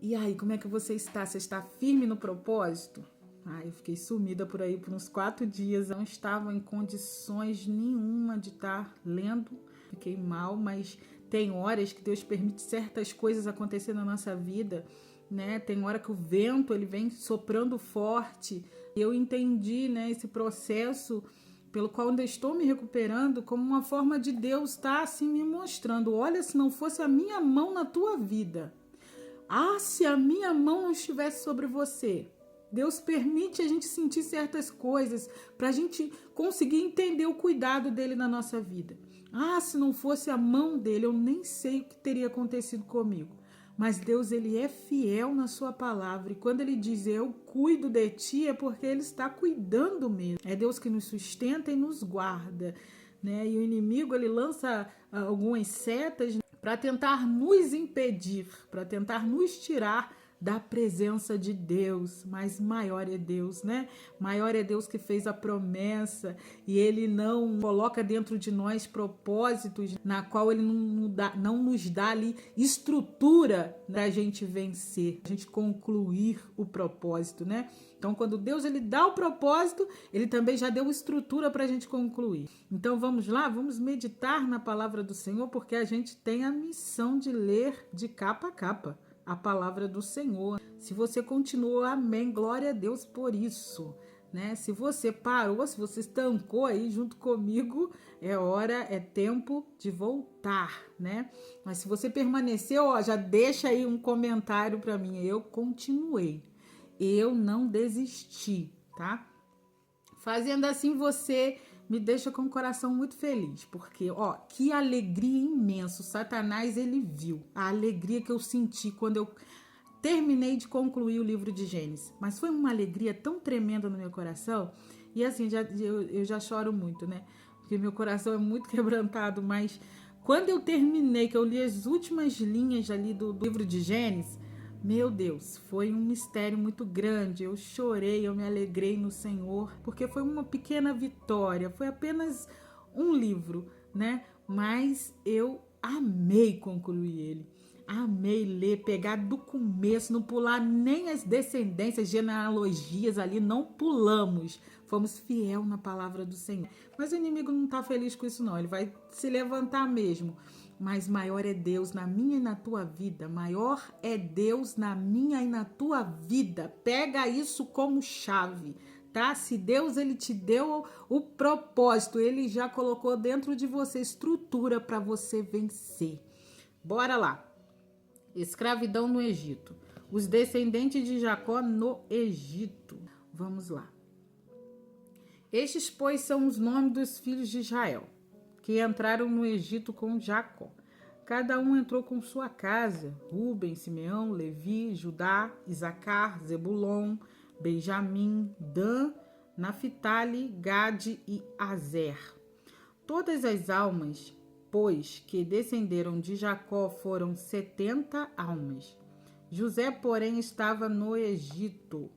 E aí, como é que você está? Você está firme no propósito? Eu fiquei sumida por aí por uns 4 dias. Não estava em condições nenhuma de estar lendo. Fiquei mal, mas tem horas que Deus permite certas coisas acontecer na nossa vida, né? Tem hora que o vento ele vem soprando forte. E eu entendi, né, esse processo pelo qual ainda estou me recuperando como uma forma de Deus estar assim me mostrando. Olha, se não fosse a minha mão na tua vida. Se a minha mão não estivesse sobre você. Deus permite a gente sentir certas coisas para a gente conseguir entender o cuidado dele na nossa vida. Se não fosse a mão dele, eu nem sei o que teria acontecido comigo. Mas Deus, ele é fiel na sua palavra. E quando ele diz, eu cuido de ti, é porque ele está cuidando mesmo. É Deus que nos sustenta e nos guarda, né? E o inimigo, ele lança algumas setas para tentar nos impedir, para tentar nos tirar da presença de Deus, mas maior é Deus, né? Maior é Deus que fez a promessa e Ele não coloca dentro de nós propósitos na qual Ele não nos dá ali estrutura para a gente vencer, a gente concluir o propósito, né? Então, quando Deus ele dá o propósito, Ele também já deu estrutura para a gente concluir. Então, vamos lá, vamos meditar na palavra do Senhor, porque a gente tem a missão de ler de capa a capa a palavra do Senhor. Se você continuou, amém, glória a Deus por isso, né? Se você parou, se você estancou aí junto comigo, é tempo de voltar, né? Mas se você permaneceu, já deixa aí um comentário para mim. Eu continuei, eu não desisti, tá? Fazendo assim, você me deixa com o coração muito feliz, porque, que alegria imensa. Satanás, ele viu a alegria que eu senti quando eu terminei de concluir o livro de Gênesis. Mas foi uma alegria tão tremenda no meu coração, e assim, eu já choro muito, né? Porque meu coração é muito quebrantado, mas quando eu terminei, que eu li as últimas linhas ali do livro de Gênesis, meu Deus, foi um mistério muito grande. Eu chorei, eu me alegrei no Senhor, porque foi uma pequena vitória, foi apenas um livro, né? Mas eu amei concluir ele. Amei ler, pegar do começo, não pular nem as descendências, genealogias ali, não pulamos. Fomos fiel na palavra do Senhor. Mas o inimigo não está feliz com isso não, ele vai se levantar mesmo. Mas maior é Deus na minha e na tua vida. Maior é Deus na minha e na tua vida. Pega isso como chave, tá? Se Deus ele te deu o propósito, ele já colocou dentro de você estrutura para você vencer. Bora lá. Escravidão no Egito. Os descendentes de Jacó no Egito. Vamos lá. Estes, pois, são os nomes dos filhos de Israel, que entraram no Egito com Jacó. Cada um entrou com sua casa: Ruben, Simeão, Levi, Judá, Isacar, Zebulon, Benjamim, Dan, Naphtali, Gade e Azer. Todas as almas, pois, que descenderam de Jacó foram 70 almas. José, porém, estava no Egito.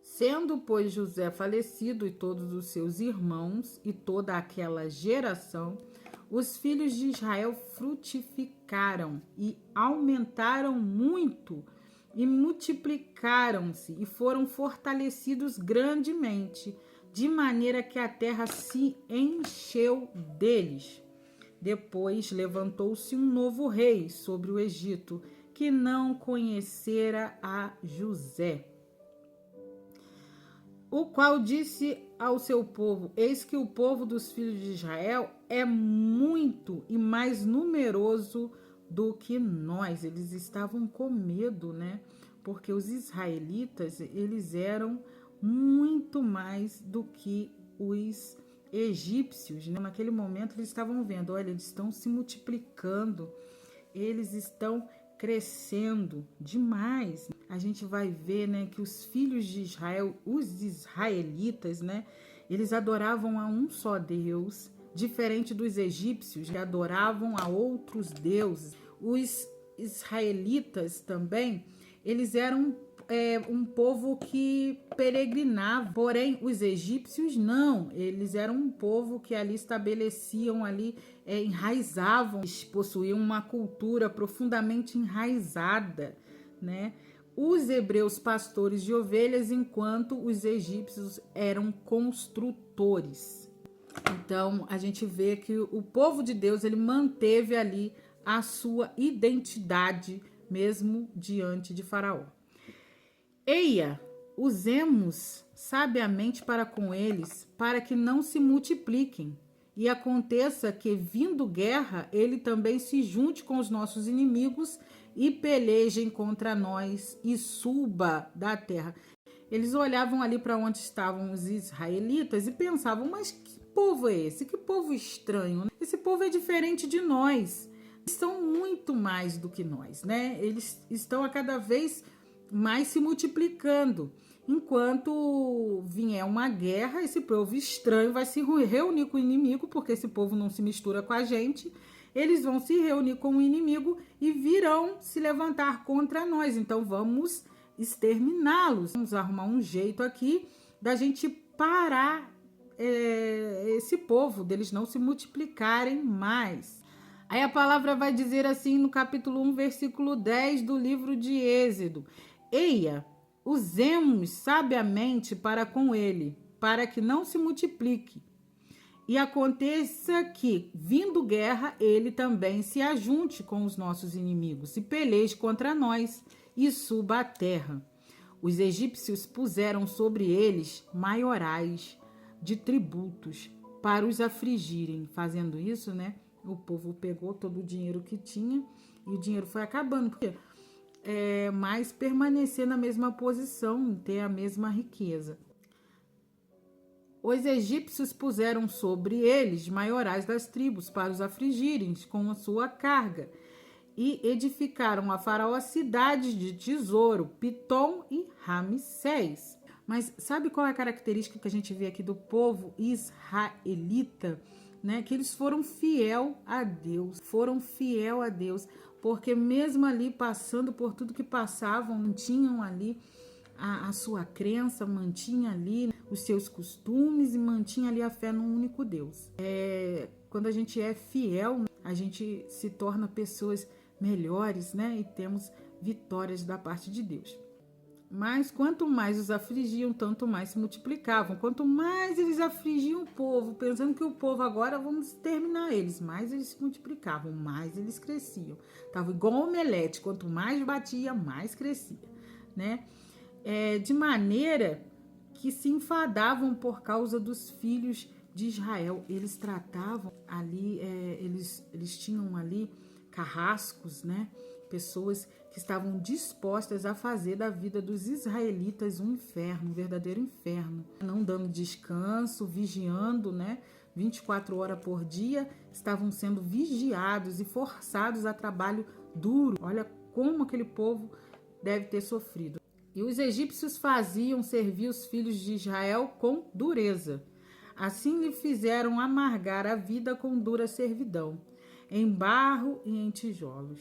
Sendo, pois, José falecido e todos os seus irmãos e toda aquela geração, os filhos de Israel frutificaram e aumentaram muito e multiplicaram-se e foram fortalecidos grandemente, de maneira que a terra se encheu deles. Depois levantou-se um novo rei sobre o Egito, que não conhecera a José, o qual disse ao seu povo: eis que o povo dos filhos de Israel é muito e mais numeroso do que nós. Eles estavam com medo, né? Porque os israelitas, eles eram muito mais do que os egípcios, né? Naquele momento eles estavam vendo, olha, eles estão se multiplicando, eles estão crescendo demais. A gente vai ver, né, que os filhos de Israel, os israelitas, né, eles adoravam a um só Deus, diferente dos egípcios que adoravam a outros deuses. Os israelitas também, eles eram um povo que peregrinava, porém os egípcios não, eles eram um povo que ali estabeleciam, ali enraizavam, eles possuíam uma cultura profundamente enraizada, né? Os hebreus pastores de ovelhas, enquanto os egípcios eram construtores. Então a gente vê que o povo de Deus, ele manteve ali a sua identidade mesmo diante de Faraó. Eia, usemos sabiamente para com eles, para que não se multipliquem, e aconteça que, vindo guerra, ele também se junte com os nossos inimigos e pelejem contra nós e suba da terra. Eles olhavam ali para onde estavam os israelitas e pensavam, mas que povo é esse? Que povo estranho, né? Esse povo é diferente de nós. Eles são muito mais do que nós, né? Eles estão a cada vez mais se multiplicando. Enquanto vier uma guerra, esse povo estranho vai se reunir com o inimigo, porque esse povo não se mistura com a gente. Eles vão se reunir com o inimigo e virão se levantar contra nós. Então vamos exterminá-los. Vamos arrumar um jeito aqui da gente parar esse povo, deles não se multiplicarem mais. Aí a palavra vai dizer assim no capítulo 1, versículo 10 do livro de Êxodo: Eia, usemos sabiamente para com ele, para que não se multiplique. E aconteça que, vindo guerra, ele também se ajunte com os nossos inimigos e peleje contra nós e suba à terra. Os egípcios puseram sobre eles maiorais de tributos para os afligirem. Fazendo isso, né? O povo pegou todo o dinheiro que tinha e o dinheiro foi acabando. Porque mas permanecer na mesma posição, ter a mesma riqueza. Os egípcios puseram sobre eles maiorais das tribos para os afligirem com a sua carga e edificaram a Faraó cidades de tesouro, Pitom e Ramsés. Mas sabe qual é a característica que a gente vê aqui do povo israelita? Né? Que eles foram fiel a Deus, porque mesmo ali passando por tudo que passavam, mantinham ali a sua crença, mantinha ali os seus costumes e mantinha ali a fé no único Deus. Quando a gente é fiel, a gente se torna pessoas melhores, né? E temos vitórias da parte de Deus. Mas quanto mais os afligiam, tanto mais se multiplicavam. Quanto mais eles afligiam o povo, pensando que o povo agora vamos exterminar eles, mais eles se multiplicavam, mais eles cresciam. Tava igual omelete, quanto mais batia, mais crescia, né? De maneira que se enfadavam por causa dos filhos de Israel. Eles tratavam ali, eles tinham ali carrascos, né? Pessoas que estavam dispostas a fazer da vida dos israelitas um inferno, um verdadeiro inferno. Não dando descanso, vigiando, né? 24 horas por dia, estavam sendo vigiados e forçados a trabalho duro. Olha como aquele povo deve ter sofrido. E os egípcios faziam servir os filhos de Israel com dureza. Assim lhe fizeram amargar a vida com dura servidão, em barro e em tijolos.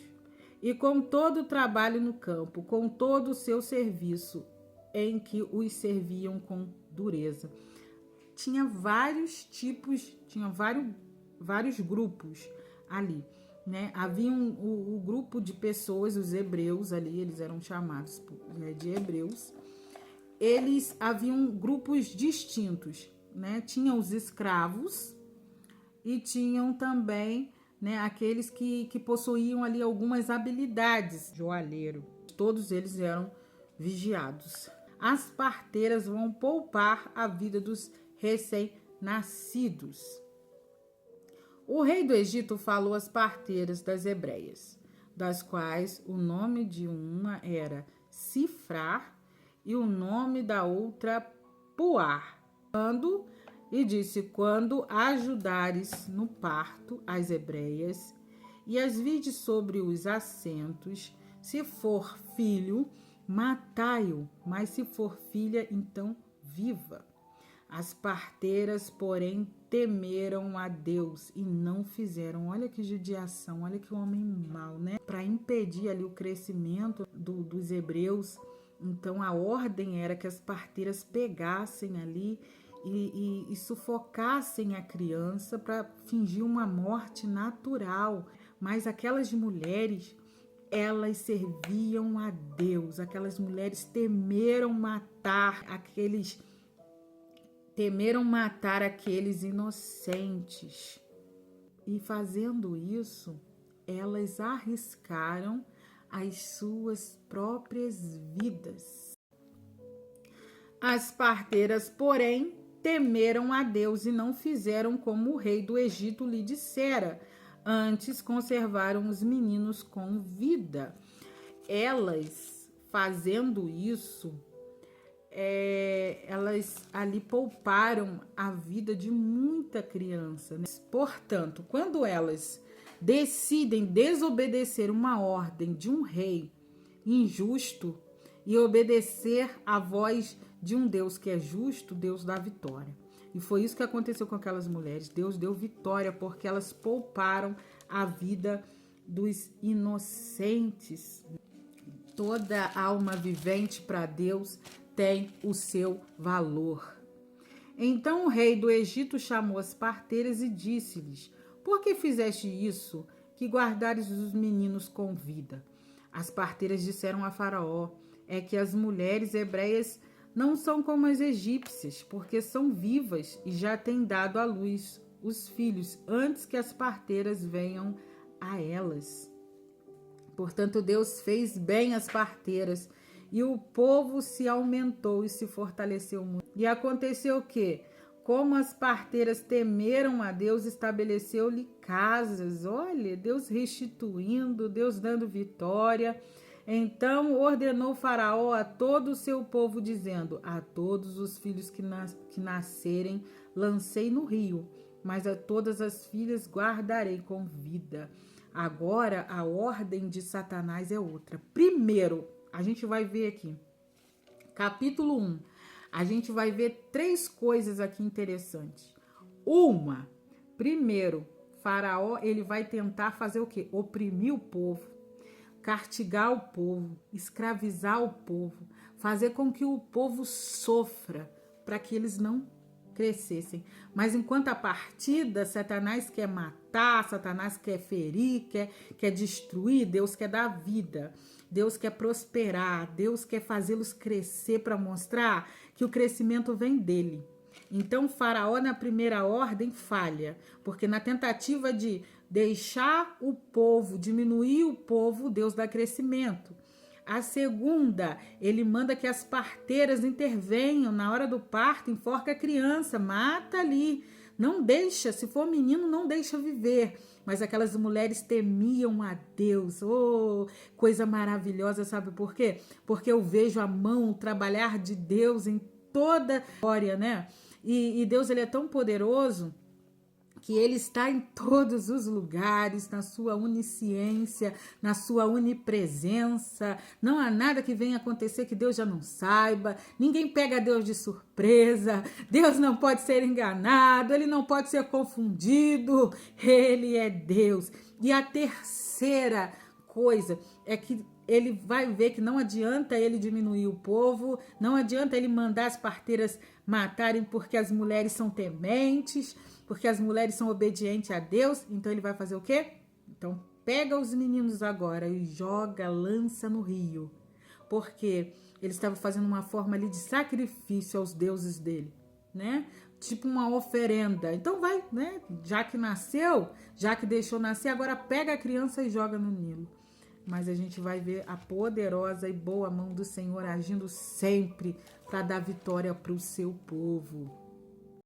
E com todo o trabalho no campo, com todo o seu serviço, em que os serviam com dureza. Tinha vários tipos, tinha vários grupos ali, né? Havia o grupo de pessoas, os hebreus ali, eles eram chamados de hebreus. Eles haviam grupos distintos, né? Tinham os escravos e tinham também, né, aqueles que possuíam ali algumas habilidades, joalheiro. Todos eles eram vigiados. As parteiras vão poupar a vida dos recém-nascidos. O rei do Egito falou às parteiras das hebreias, das quais o nome de uma era Cifrar e o nome da outra Puar. E disse: quando ajudares no parto as hebreias e as vides sobre os assentos, se for filho, matai-o, mas se for filha, então viva. As parteiras, porém, temeram a Deus e não fizeram. Olha que judiação, olha que homem mau, né? Para impedir ali o crescimento dos hebreus, Então a ordem era que as parteiras pegassem ali e sufocassem a criança para fingir uma morte natural. Mas aquelas mulheres, elas serviam a Deus. Aquelas mulheres temeram matar aqueles inocentes. E fazendo isso, elas arriscaram as suas próprias vidas. As parteiras, porém, temeram a Deus e não fizeram como o rei do Egito lhe dissera. Antes conservaram os meninos com vida. Elas, fazendo isso, elas ali pouparam a vida de muita criança, né? Portanto, quando elas decidem desobedecer uma ordem de um rei injusto e obedecer à voz de um Deus que é justo, Deus dá vitória. E foi isso que aconteceu com aquelas mulheres. Deus deu vitória porque elas pouparam a vida dos inocentes. Toda alma vivente para Deus tem o seu valor. Então o rei do Egito chamou as parteiras e disse-lhes: por que fizeste isso, que guardares os meninos com vida? As parteiras disseram a Faraó: é que as mulheres hebreias não são como as egípcias, porque são vivas e já têm dado à luz os filhos antes que as parteiras venham a elas. Portanto, Deus fez bem às parteiras e o povo se aumentou e se fortaleceu muito. E aconteceu que, como as parteiras temeram a Deus, estabeleceu-lhe casas. Olha, Deus restituindo, Deus dando vitória. Então ordenou Faraó a todo o seu povo, dizendo: a todos os filhos que nascerem lancei no rio, mas a todas as filhas guardarei com vida. Agora a ordem de Satanás é outra. Primeiro, a gente vai ver aqui, capítulo 1, a gente vai ver 3 coisas aqui interessantes. Primeiro, Faraó, ele vai tentar fazer o quê? Oprimir o povo, castigar o povo, escravizar o povo, fazer com que o povo sofra, para que eles não crescessem. Mas enquanto a partida, Satanás quer matar, Satanás quer ferir, quer destruir, Deus quer dar vida, Deus quer prosperar, Deus quer fazê-los crescer para mostrar que o crescimento vem dele. Então Faraó na primeira ordem falha, porque na tentativa de deixar o povo, diminuir o povo, Deus dá crescimento. A segunda, ele manda que as parteiras intervenham na hora do parto, enforca a criança, mata ali, não deixa, se for menino, não deixa viver. Mas aquelas mulheres temiam a Deus. Oh, coisa maravilhosa, sabe por quê? Porque eu vejo a mão, o trabalhar de Deus em toda a história, né? E Deus, ele é tão poderoso que ele está em todos os lugares, na sua onisciência, na sua onipresença. Não há nada que venha acontecer que Deus já não saiba. Ninguém pega Deus de surpresa. Deus não pode ser enganado, ele não pode ser confundido. Ele é Deus. E a terceira coisa é que ele vai ver que não adianta ele diminuir o povo, não adianta ele mandar as parteiras matarem porque as mulheres são tementes, porque as mulheres são obedientes a Deus. Então ele vai fazer o quê? Então pega os meninos agora e joga, lança no rio, porque ele estava fazendo uma forma ali de sacrifício aos deuses dele, né? Tipo uma oferenda. Então vai, né? Já que nasceu, já que deixou nascer, agora pega a criança e joga no Nilo. Mas a gente vai ver a poderosa e boa mão do Senhor agindo sempre para dar vitória para o seu povo.